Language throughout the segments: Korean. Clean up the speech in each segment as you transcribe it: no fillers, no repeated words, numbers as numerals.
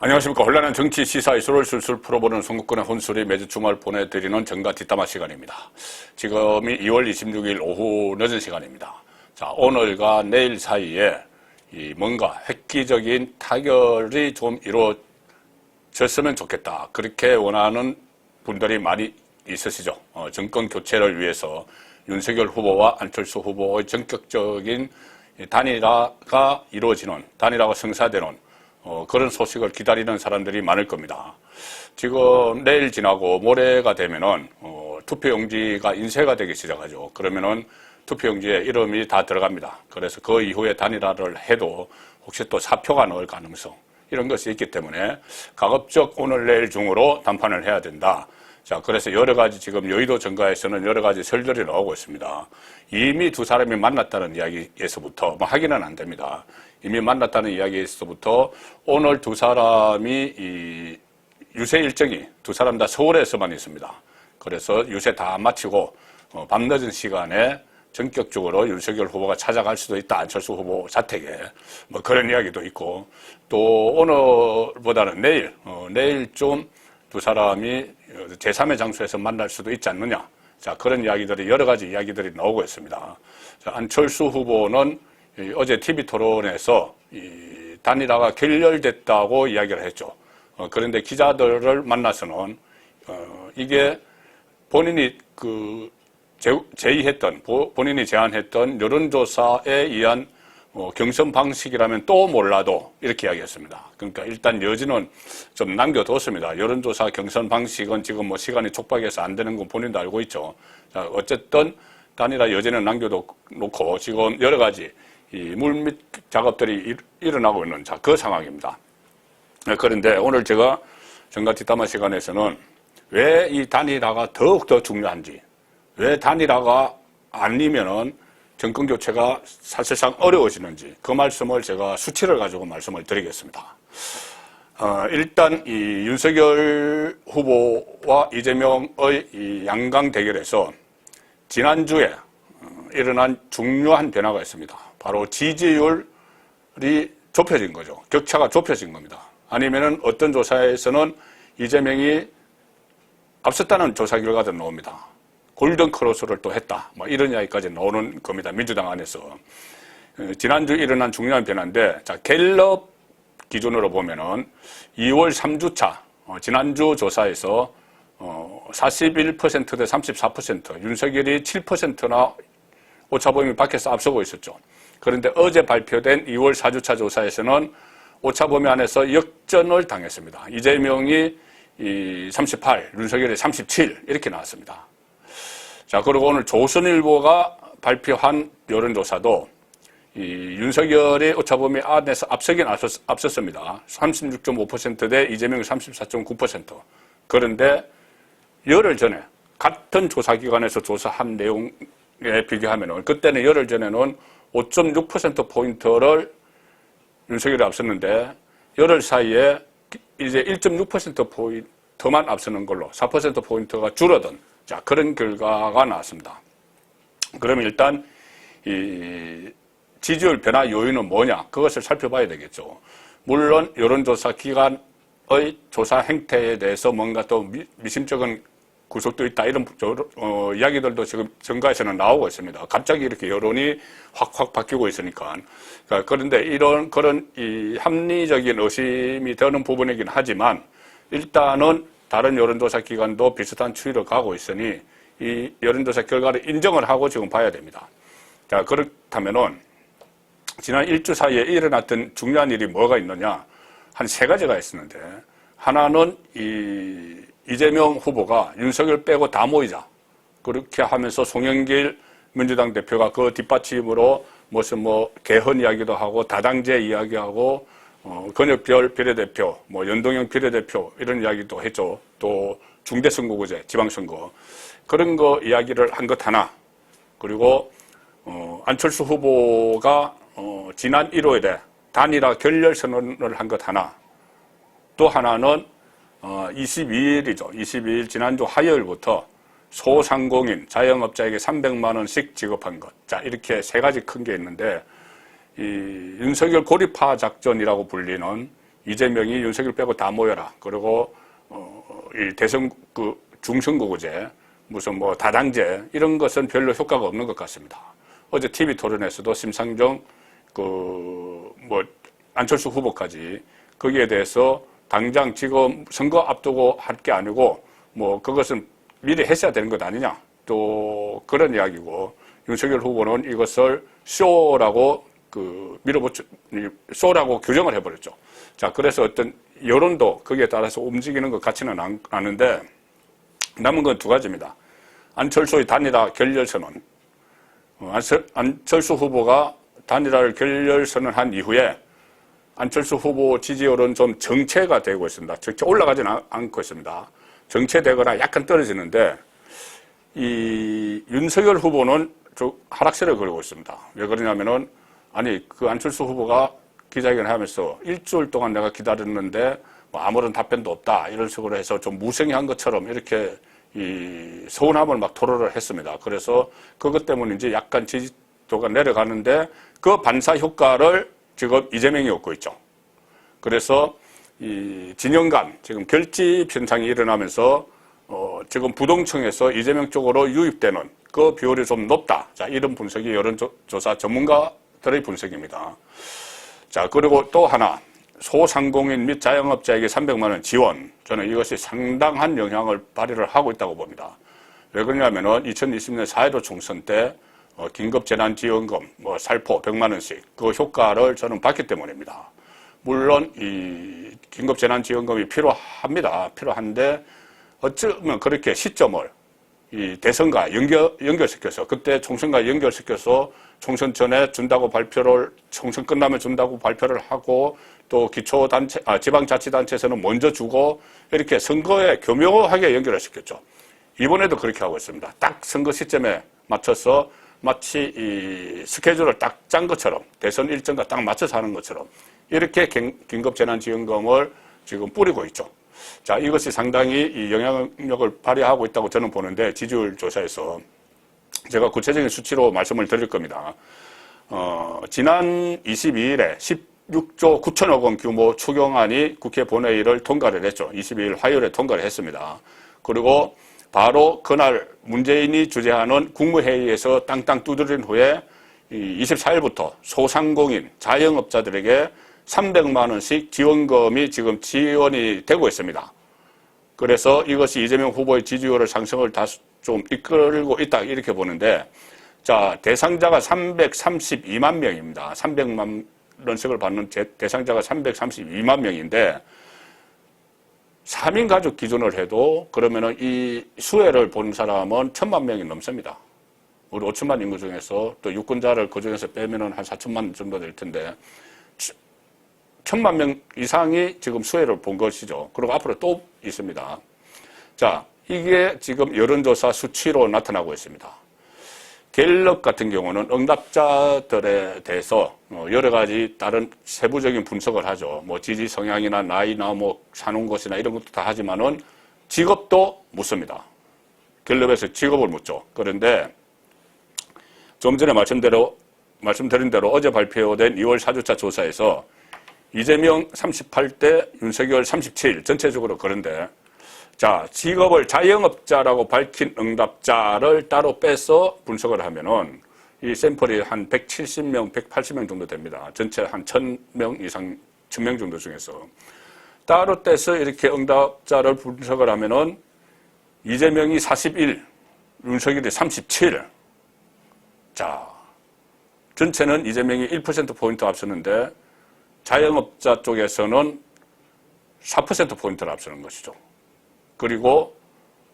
안녕하십니까. 혼란한 정치 시사 이슈를 술술 풀어보는 송국근의 혼술이 매주 주말 보내드리는 정가 뒷담화 시간입니다. 지금이 2월 26일 오후 늦은 시간입니다. 자, 오늘과 내일 사이에 뭔가 획기적인 타결이 좀 이루어졌으면 좋겠다. 그렇게 원하는 분들이 많이 있으시죠. 정권 교체를 위해서 윤석열 후보와 안철수 후보의 전격적인 단일화가 이루어지는, 단일화가 성사되는 그런 소식을 기다리는 사람들이 많을 겁니다. 지금 내일 지나고 모레가 되면은 투표용지가 인쇄가 되기 시작하죠. 그러면은 투표용지에 이름이 다 들어갑니다. 그래서 그 이후에 단일화를 해도 혹시 또 사표가 나올 가능성, 이런 것이 있기 때문에 가급적 오늘 내일 중으로 담판을 해야 된다. 자, 그래서 여러 가지 지금 여의도 정가에서는 여러 가지 설들이 나오고 있습니다. 이미 두 사람이 만났다는 이야기에서부터, 뭐 확인은 안 됩니다. 이미 만났다는 이야기에서부터 오늘 두 사람이 유세 일정이 두 사람 다 서울에서만 있습니다. 그래서 유세 다 마치고 밤늦은 시간에 전격적으로 윤석열 후보가 찾아갈 수도 있다. 안철수 후보 자택에. 뭐 그런 이야기도 있고, 또 오늘보다는 내일 좀 두 사람이 제3의 장소에서 만날 수도 있지 않느냐. 자, 그런 이야기들이, 여러 가지 이야기들이 나오고 있습니다. 자, 안철수 후보는 어제 TV 토론에서 단일화가 결렬됐다고 이야기를 했죠. 그런데 기자들을 만나서는 이게 본인이 본인이 제안했던 여론조사에 의한 경선 방식이라면 또 몰라도 이렇게 이야기했습니다. 그러니까 일단 여지는 좀 남겨뒀습니다. 여론조사 경선 방식은 지금 뭐 시간이 촉박해서 안 되는 건 본인도 알고 있죠. 자, 어쨌든 단일화 여지는 남겨놓고 지금 여러 가지 물밑 작업들이 일어나고 있는 그 상황입니다. 그런데 오늘 제가 정가 뒷담화 시간에서는 왜 이 단일화가 더욱더 중요한지, 왜 단일화가 아니면은 정권 교체가 사실상 어려워지는지, 그 말씀을 제가 수치를 가지고 말씀을 드리겠습니다. 일단 이 윤석열 후보와 이재명의 이 양강 대결에서 지난주에 일어난 중요한 변화가 있습니다. 바로 지지율이 좁혀진 거죠. 격차가 좁혀진 겁니다. 아니면은 어떤 조사에서는 이재명이 앞섰다는 조사 결과도 나옵니다. 골든 크로스를 또 했다. 뭐 이런 이야기까지 나오는 겁니다. 민주당 안에서. 지난주 일어난 중요한 변화인데, 자, 갤럽 기준으로 보면은 2월 3주차, 지난주 조사에서 41% 대 34%, 윤석열이 7%나 오차범위 밖에서 앞서고 있었죠. 그런데 어제 발표된 2월 4주차 조사에서는 오차범위 안에서 역전을 당했습니다. 이재명이 38, 윤석열이 37 이렇게 나왔습니다. 자, 그리고 오늘 조선일보가 발표한 여론조사도 윤석열이 오차범위 안에서 앞서긴 앞섰습니다. 36.5% 대 이재명이 34.9%. 그런데 열흘 전에 같은 조사기관에서 조사한 내용에 비교하면 그때는 열흘 전에는 5.6%포인트를 윤석열이 앞섰는데 열흘 사이에 이제 1.6%포인트만 앞서는 걸로 4%포인트가 줄어든, 자, 그런 결과가 나왔습니다. 그러면 일단 이 지지율 변화 요인은 뭐냐, 그것을 살펴봐야 되겠죠. 물론 여론조사 기관의 조사 행태에 대해서 뭔가 또 미심쩍은 구석도 있다, 이런 이야기들도 지금 정가에서는 나오고 있습니다. 갑자기 이렇게 여론이 확 바뀌고 있으니까. 그런데 그런 이 합리적인 의심이 드는 부분이긴 하지만 일단은 다른 여론조사 기관도 비슷한 추이를 가고 있으니 이 여론조사 결과를 인정을 하고 지금 봐야 됩니다. 자, 그렇다면은 지난 일주 사이에 일어났던 중요한 일이 뭐가 있느냐? 한 세 가지가 있었는데, 하나는 이재명 후보가 윤석열 빼고 다 모이자, 그렇게 하면서 송영길 민주당 대표가 그 뒷받침으로 무슨 개헌 이야기도 하고 다당제 이야기하고 권역별 비례대표, 연동형 비례대표 이런 이야기도 했죠. 또 중대선거구제, 지방선거 그런 거 이야기를 한 것 하나, 그리고 안철수 후보가 지난 1월에 단일화 결렬 선언을 한 것 하나, 또 하나는 22일이죠. 22일 지난주 화요일부터 소상공인, 자영업자에게 300만 원씩 지급한 것. 자, 이렇게 세 가지 큰 게 있는데, 이 윤석열 고립화 작전이라고 불리는 이재명이 윤석열 빼고 다 모여라. 그리고 이 대선 중선거구제, 무슨 뭐 다당제 이런 것은 별로 효과가 없는 것 같습니다. 어제 TV 토론에서도 심상정 안철수 후보까지 거기에 대해서 당장 지금 선거 앞두고 할 게 아니고 뭐 그것은 미리 했어야 되는 것 아니냐 또 그런 이야기고, 윤석열 후보는 이것을 쇼라고 쇼라고 규정을 해버렸죠. 자, 그래서 어떤 여론도 거기에 따라서 움직이는 것 같지는 않은데 남은 건 두 가지입니다. 안철수의 단일화 결렬선언. 안철수 후보가 단일화를 결렬선언한 이후에 안철수 후보 지지율은 좀 정체가 되고 있습니다. 정체 올라가지는 않고 있습니다. 정체되거나 약간 떨어지는데 이 윤석열 후보는 좀 하락세를 걸고 있습니다. 왜 그러냐면은 아니 그 안철수 후보가 기자회견을 하면서 일주일 동안 내가 기다렸는데 뭐 아무런 답변도 없다 이런 식으로 해서 좀 무성의한 것처럼 이렇게 이 서운함을 막 토로를 했습니다. 그래서 그것 때문인지 약간 지지도가 내려가는데 그 반사 효과를 지금 이재명이 얻고 있죠. 그래서 이 진영 간 지금 결집 현상이 일어나면서 지금 부동층에서 이재명 쪽으로 유입되는 그 비율이 좀 높다. 자, 이런 분석이 여론조사 전문가들의 분석입니다. 자, 그리고 또 하나, 소상공인 및 자영업자에게 300만 원 지원. 저는 이것이 상당한 영향을 발휘를 하고 있다고 봅니다. 왜 그러냐면은 2020년 4.15 총선 때 긴급재난지원금, 살포 100만 원씩 그 효과를 저는 봤기 때문입니다. 물론 이 긴급재난지원금이 필요한데 어쩌면 그렇게 시점을 이 대선과 연결시켜서 그때 총선과 연결시켜서 총선 전에 준다고 총선 끝나면 준다고 발표를 하고 또 지방자치단체에서는 먼저 주고 이렇게 선거에 교묘하게 연결을 시켰죠. 이번에도 그렇게 하고 있습니다. 딱 선거 시점에 맞춰서 마치 이 스케줄을 딱 짠 것처럼 대선 일정과 딱 맞춰서 하는 것처럼 이렇게 긴급재난지원금을 지금 뿌리고 있죠. 자, 이것이 상당히 이 영향력을 발휘하고 있다고 저는 보는데 지지율 조사에서 제가 구체적인 수치로 말씀을 드릴 겁니다. 지난 22일에 16조 9천억 원 규모 추경안이 국회 본회의를 통과를 했죠. 22일 화요일에 통과를 했습니다. 그리고 바로 그날 문재인이 주재하는 국무회의에서 땅땅 두드린 후에 24일부터 소상공인, 자영업자들에게 300만 원씩 지원금이 지금 지원이 되고 있습니다. 그래서 이것이 이재명 후보의 지지율을 상승을 다소 좀 이끌고 있다 이렇게 보는데, 자, 대상자가 332만 명입니다. 300만 원씩을 받는 대상자가 332만 명인데 3인 가족 기준을 해도 그러면은 이 수혜를 본 사람은 1,000만 명이 넘습니다. 우리 5천만 인구 중에서 또 유권자를 그 중에서 빼면은 한 4천만 정도 될 텐데 1,000만 명 이상이 지금 수혜를 본 것이죠. 그리고 앞으로 또 있습니다. 자, 이게 지금 여론조사 수치로 나타나고 있습니다. 갤럽 같은 경우는 응답자들에 대해서 여러 가지 다른 세부적인 분석을 하죠. 뭐 지지 성향이나 나이나 뭐 사는 곳이나 이런 것도 다 하지만은 직업도 묻습니다. 갤럽에서 직업을 묻죠. 그런데 좀 전에 말씀드린 대로 어제 발표된 2월 4주차 조사에서 이재명 38대, 윤석열 37, 전체적으로 그런데 자, 직업을 자영업자라고 밝힌 응답자를 따로 빼서 분석을 하면은 이 샘플이 한 170명, 180명 정도 됩니다. 전체 한 1,000명 이상, 1,000명 정도 중에서. 따로 떼서 이렇게 응답자를 분석을 하면은 이재명이 41, 윤석열이 37. 자, 전체는 이재명이 1%포인트 앞서는데 자영업자 쪽에서는 4%포인트를 앞서는 것이죠. 그리고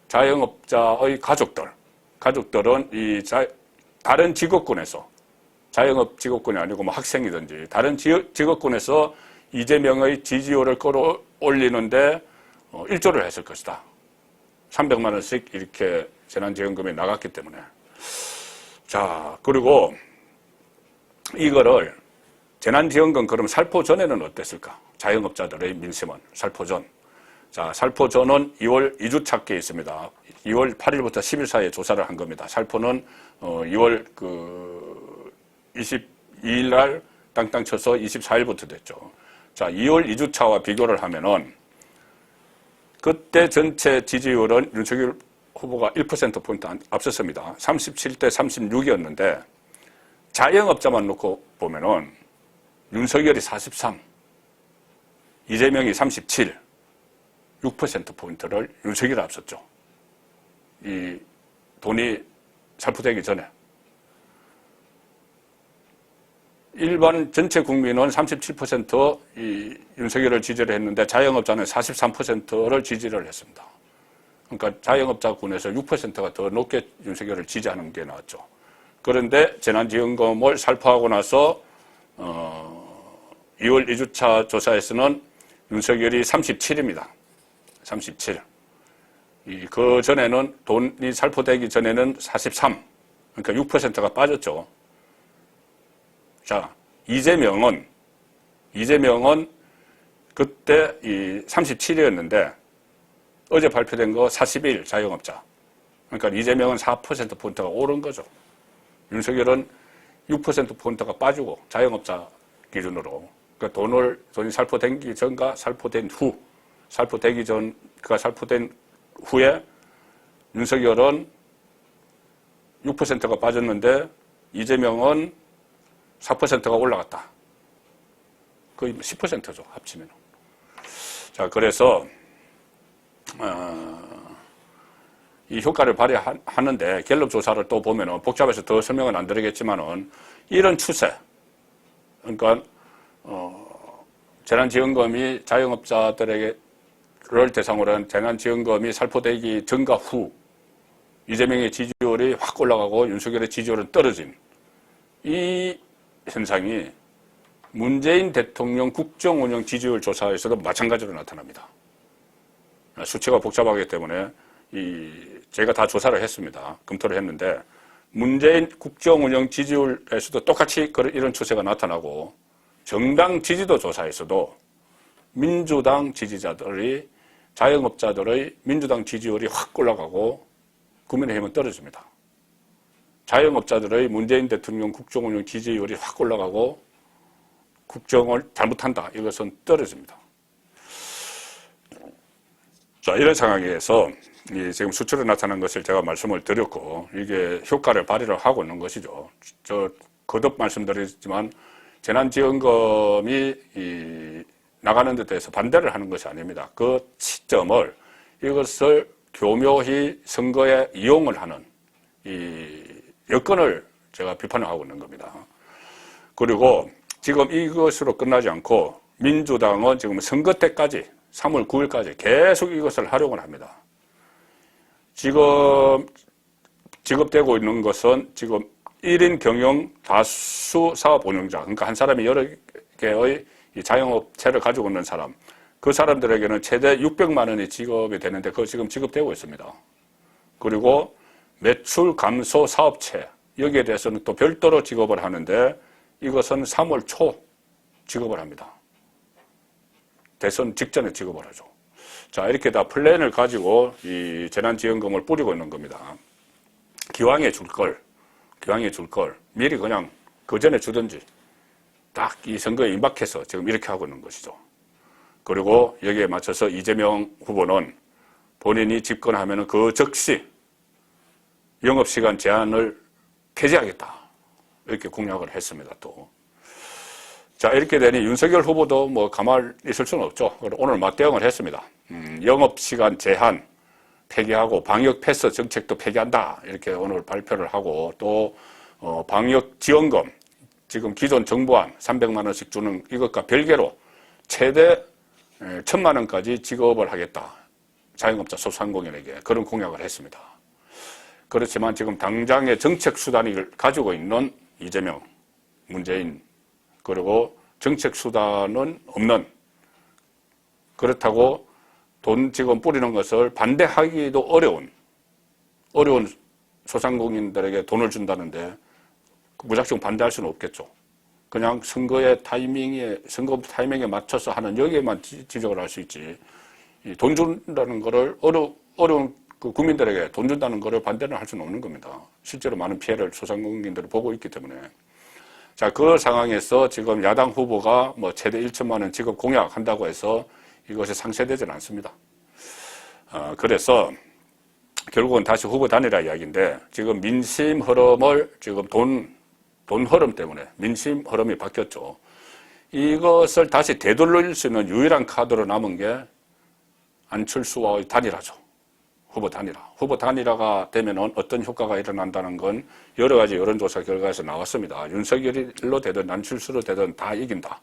자영업자의 가족들은 다른 직업군에서, 자영업 직업군이 아니고 뭐 학생이든지 다른 직업군에서 이재명의 지지율을 끌어올리는데 일조를 했을 것이다. 300만 원씩 이렇게 재난지원금이 나갔기 때문에. 자, 그리고 이거를 재난지원금 그럼 살포 전에는 어땠을까? 자영업자들의 민심은 살포 전. 자, 살포 전은 2월 2주차기에 있습니다. 2월 8일부터 10일 사이에 조사를 한 겁니다. 살포는 2월 22일 날 땅땅 쳐서 24일부터 됐죠. 자, 2월 2주차와 비교를 하면은 그때 전체 지지율은 윤석열 후보가 1%포인트 앞섰습니다. 37대 36이었는데 자영업자만 놓고 보면은 윤석열이 43, 이재명이 37, 6%포인트를 윤석열이 앞섰죠. 이 돈이 살포되기 전에. 일반 전체 국민은 37% 이 윤석열을 지지를 했는데 자영업자는 43%를 지지를 했습니다. 그러니까 자영업자군에서 6%가 더 높게 윤석열을 지지하는 게 나왔죠. 그런데 재난지원금을 살포하고 나서 2월 2주차 조사에서는 윤석열이 37입니다. 37. 그 전에는 돈이 살포되기 전에는 43. 그러니까 6%가 빠졌죠. 자, 이재명은 그때 37이었는데 어제 발표된 거 41 자영업자. 그러니까 이재명은 4%포인트가 오른 거죠. 윤석열은 6%포인트가 빠지고 자영업자 기준으로. 그러니까 돈이 살포되기 전과 살포된 후, 살포된 후에 윤석열은 6%가 빠졌는데 이재명은 4%가 올라갔다. 거의 10%죠, 합치면. 자, 그래서, 이 효과를 발휘하는데 갤럽 조사를 또 보면은 복잡해서 더 설명은 안 드리겠지만은 이런 추세. 그러니까, 재난지원금이 자영업자들에게를 대상으로 한 재난지원금이 살포되기 전과 후 이재명의 지지율이 확 올라가고 윤석열의 지지율은 떨어진 이 현상이 문재인 대통령 국정운영 지지율 조사에서도 마찬가지로 나타납니다. 수치가 복잡하기 때문에 제가 다 조사를 했습니다. 검토를 했는데 문재인 국정운영 지지율에서도 똑같이 이런 추세가 나타나고 정당 지지도 조사에서도 민주당 지지자들이 자영업자들의 민주당 지지율이 확 올라가고 국민의힘은 떨어집니다. 자영업자들의 문재인 대통령 국정운영 지지율이 확 올라가고 국정을 잘못한다. 이것은 떨어집니다. 자, 이런 상황에서 지금 수치로 나타난 것을 제가 말씀을 드렸고 이게 효과를 발휘를 하고 있는 것이죠. 거듭 말씀드리지만 재난지원금이 나가는 데 대해서 반대를 하는 것이 아닙니다. 그 시점을 이것을 교묘히 선거에 이용을 하는 이 여건을 제가 비판을 하고 있는 겁니다. 그리고 지금 이것으로 끝나지 않고 민주당은 지금 선거 때까지 3월 9일까지 계속 이것을 활용을 합니다. 지금 지급되고 있는 것은 지금 1인 경영 다수 사업 운영자, 그러니까 한 사람이 여러 개의 자영업체를 가지고 있는 사람, 그 사람들에게는 최대 600만 원이 지급이 되는데 그거 지금 지급되고 있습니다. 그리고 매출 감소 사업체, 여기에 대해서는 또 별도로 지급을 하는데 이것은 3월 초 지급을 합니다. 대선 직전에 지급을 하죠. 자, 이렇게 다 플랜을 가지고 이 재난지원금을 뿌리고 있는 겁니다. 기왕에 줄 걸 미리 그냥 그 전에 주든지 딱 이 선거에 임박해서 지금 이렇게 하고 있는 것이죠. 그리고 여기에 맞춰서 이재명 후보는 본인이 집권하면 그 즉시 영업시간 제한을 폐지하겠다. 이렇게 공약을 했습니다, 또. 자, 이렇게 되니 윤석열 후보도 뭐 가만히 있을 수는 없죠. 오늘 맞대응을 했습니다. 영업시간 제한 폐기하고 방역 패스 정책도 폐기한다. 이렇게 오늘 발표를 하고 또 방역 지원금 지금 기존 정부안 300만 원씩 주는 이것과 별개로 최대 1,000만 원까지 지급을 하겠다. 자영업자 소상공인에게 그런 공약을 했습니다. 그렇지만 지금 당장의 정책 수단을 가지고 있는 이재명, 문재인, 그리고 정책 수단은 없는, 그렇다고 돈 지금 뿌리는 것을 반대하기도 어려운 소상공인들에게 돈을 준다는데 무작정 반대할 수는 없겠죠. 그냥 선거 타이밍에 맞춰서 하는 여기에만 지적을 할 수 있지. 돈 준다는 거를 어려운 그 국민들에게 돈 준다는 거를 반대는 할 수는 없는 겁니다. 실제로 많은 피해를 소상공인들이 보고 있기 때문에. 자, 그 상황에서 지금 야당 후보가 뭐 최대 1천만 원 지급 공약한다고 해서 이것이 상쇄되지는 않습니다. 그래서 결국은 다시 후보 단일화 이야기인데, 지금 민심 흐름을 지금 돈 흐름 때문에 민심 흐름이 바뀌었죠. 이것을 다시 되돌릴 수 있는 유일한 카드로 남은 게 안철수와의 단일화죠. 후보 단일화. 후보 단일화가 되면 어떤 효과가 일어난다는 건 여러 가지 여론조사 결과에서 나왔습니다. 윤석열로 되든 안철수로 되든 다 이긴다.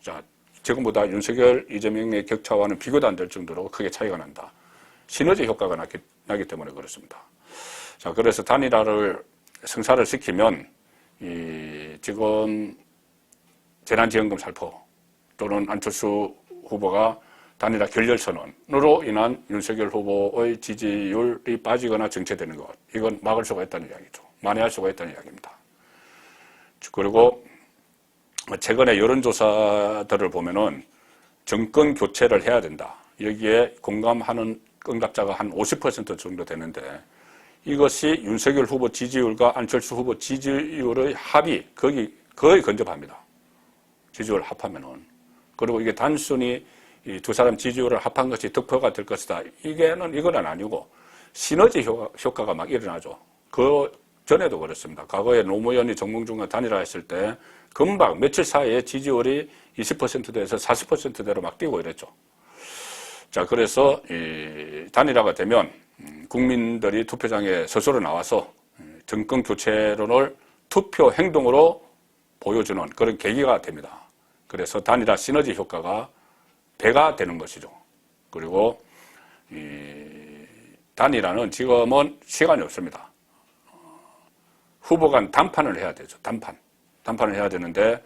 자, 지금보다 윤석열, 이재명의 격차와는 비교도 안 될 정도로 크게 차이가 난다. 시너지 효과가 나기 때문에 그렇습니다. 자, 그래서 단일화를 성사를 시키면 지금 재난지원금 살포 또는 안철수 후보가 단일화 결렬선언으로 인한 윤석열 후보의 지지율이 빠지거나 정체되는 것, 이건 막을 수가 있다는 이야기죠. 만회할 수가 있다는 이야기입니다. 그리고 최근에 여론조사들을 보면은 정권 교체를 해야 된다. 여기에 공감하는 응답자가 한 50% 정도 되는데, 이것이 윤석열 후보 지지율과 안철수 후보 지지율의 합이 거의 근접합니다. 지지율 합하면은. 그리고 이게 단순히 이 두 사람 지지율을 합한 것이 득표가 될 것이다. 이거는 아니고 시너지 효과가 막 일어나죠. 그 전에도 그렇습니다. 과거에 노무현이 정몽준과 단일화했을 때 금방 며칠 사이에 지지율이 20%대에서 40%대로 막 뛰고 이랬죠. 자, 그래서 이 단일화가 되면 국민들이 투표장에 스스로 나와서 정권 교체론을 투표 행동으로 보여주는 그런 계기가 됩니다. 그래서 단일화 시너지 효과가 배가 되는 것이죠. 그리고 이 단일화는 지금은 시간이 없습니다. 후보 간 단판을 해야 되죠. 단판을 해야 되는데,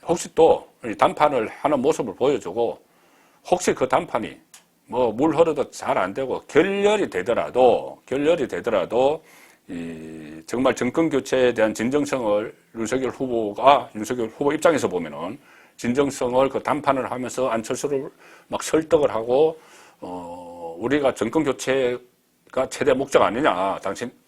혹시 또 단판을 하는 모습을 보여주고, 혹시 그 단판이 뭐 물 흐르듯 잘 안 되고 결렬이 되더라도 정말 정권 교체에 대한 진정성을 윤석열 후보 입장에서 보면은 진정성을 그 단판을 하면서 안철수를 막 설득을 하고, 우리가 정권 교체가 최대 목적 아니냐,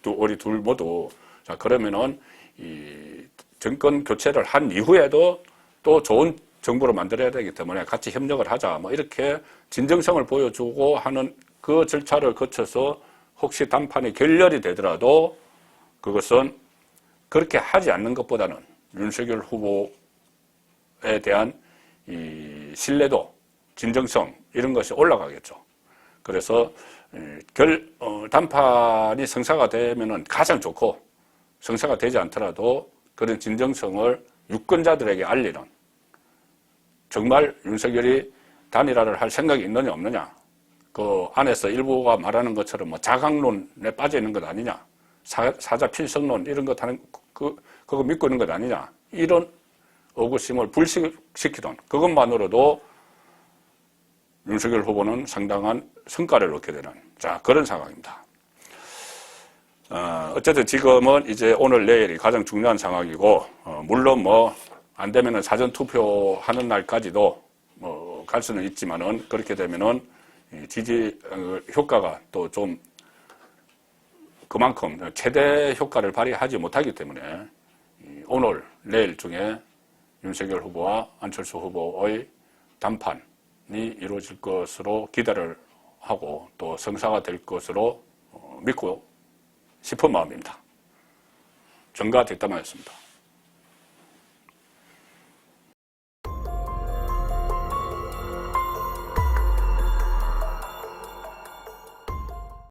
우리 둘 모두. 자, 그러면은 이 정권 교체를 한 이후에도 또 좋은 정부를 만들어야 되기 때문에 같이 협력을 하자. 뭐 이렇게 진정성을 보여주고 하는 그 절차를 거쳐서 혹시 단판이 결렬이 되더라도 그것은 그렇게 하지 않는 것보다는 윤석열 후보에 대한 이 신뢰도, 진정성 이런 것이 올라가겠죠. 그래서 단판이 성사가 되면은 가장 좋고, 성사가 되지 않더라도 그런 진정성을 유권자들에게 알리는, 정말 윤석열이 단일화를 할 생각이 있느냐 없느냐, 그 안에서 일부가 말하는 것처럼 뭐 자강론에 빠져 있는 것 아니냐, 사자 필성론 이런 것 하는 그거 믿고 있는 것 아니냐, 이런 의구심을 불식시키던 그것만으로도 윤석열 후보는 상당한 성과를 얻게 되는, 자, 그런 상황입니다. 어쨌든 지금은 이제 오늘 내일이 가장 중요한 상황이고, 물론 뭐 안 되면은 사전 투표하는 날까지도 뭐 갈 수는 있지만은, 그렇게 되면은 지지 효과가 또 좀 그만큼 최대 효과를 발휘하지 못하기 때문에 오늘 내일 중에 윤석열 후보와 안철수 후보의 단판이 이루어질 것으로 기대를 하고 또 성사가 될 것으로 믿고 싶은 마음입니다. 정가 뒷담화였습니다.